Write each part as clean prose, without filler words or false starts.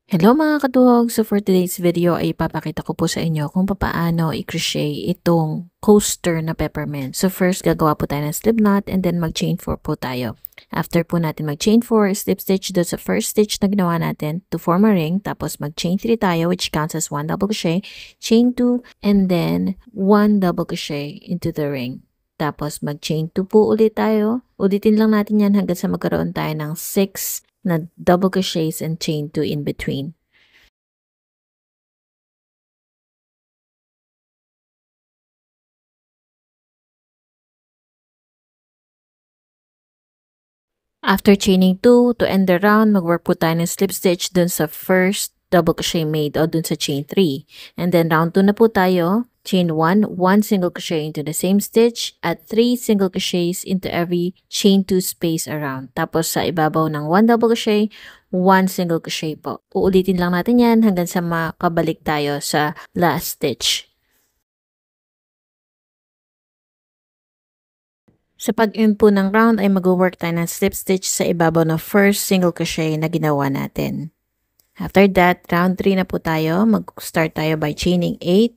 Hello mga kaduhog! So for today's video ay ipapakita ko po sa inyo kung paano i-crochet itong coaster na peppermint. So first gagawa po tayo ng slip knot and then mag-chain 4 po tayo. After po natin mag-chain 4, slip stitch doon sa first stitch na ginawa natin to form a ring. Tapos mag-chain 3 tayo which counts as 1 double crochet, chain 2, and then 1 double crochet into the ring. Tapos mag-chain 2 po ulit tayo. Ulitin lang natin yan hanggang sa magkaroon tayo ng 6 na double crochets and chain 2 in between. After chaining 2, to end the round, mag-work po tayo ng slip stitch dun sa first double crochet made o dun sa chain 3. And then round 2 na po tayo, chain 1, 1 single crochet into the same stitch at 3 single crochets into every chain 2 space around. Tapos sa ibabaw ng 1 double crochet, 1 single crochet po. Uulitin lang natin yan hanggang sa makabalik tayo sa last stitch. Sa pag-end po ng round ay mag-work tayo ng slip stitch sa ibabaw ng first single crochet na ginawa natin. After that, round 3 na po tayo. Mag-start tayo by chaining 8.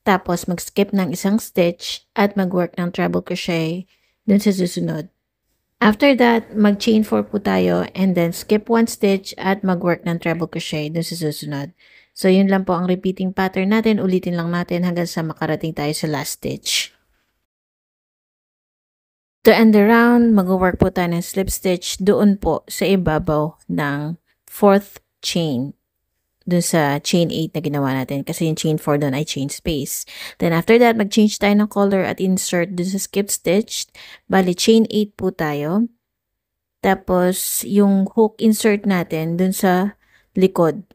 Tapos mag-skip ng isang stitch at mag-work ng treble crochet dun sa susunod. After that, mag-chain 4 po tayo and then skip 1 stitch at mag-work ng treble crochet dun sa susunod. So yun lang po ang repeating pattern natin. Ulitin lang natin hanggang sa makarating tayo sa last stitch. To end the round, mag-work po tayo ng slip stitch doon po sa ibabaw ng 4th chain. Doon sa chain 8 na ginawa natin kasi yung chain 4 doon ay chain space. Then after that, mag-change tayo ng color at insert doon sa skip stitch. Bali, chain 8 po tayo. Tapos, yung hook insert natin doon sa likod.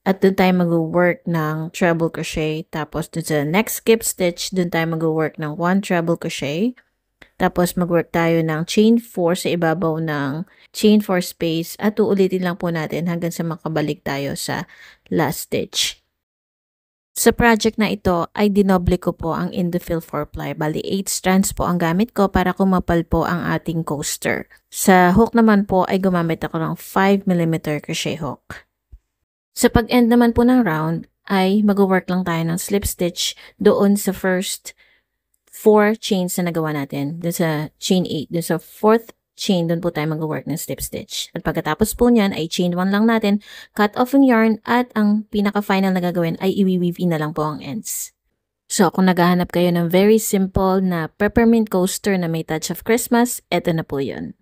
At doon tayo mag-work ng treble crochet. Tapos, doon sa next skip stitch, doon tayo mag-work ng 1 treble crochet. Tapos mag-work tayo ng chain 4 sa ibabaw ng chain 4 space at uulitin lang po natin hanggang sa makabalik tayo sa last stitch. Sa project na ito ay dinoble ko po ang Indofill 4-ply. Bali 8 strands po ang gamit ko para kumapal po ang ating coaster. Sa hook naman po ay gumamit ako ng 5mm crochet hook. Sa pag-end naman po ng round ay mag-work lang tayo ng slip stitch doon sa first 4 chains na nagawa natin. Doon sa chain 8, doon sa 4th chain, doon po tayo mag-work ng slip stitch. At pagkatapos po niyan ay chain 1 lang natin, cut off yung yarn at ang pinaka-final na gagawin ay i-weave in na lang po ang ends. So kung naghahanap kayo ng very simple na peppermint coaster na may touch of Christmas, eto na po yun.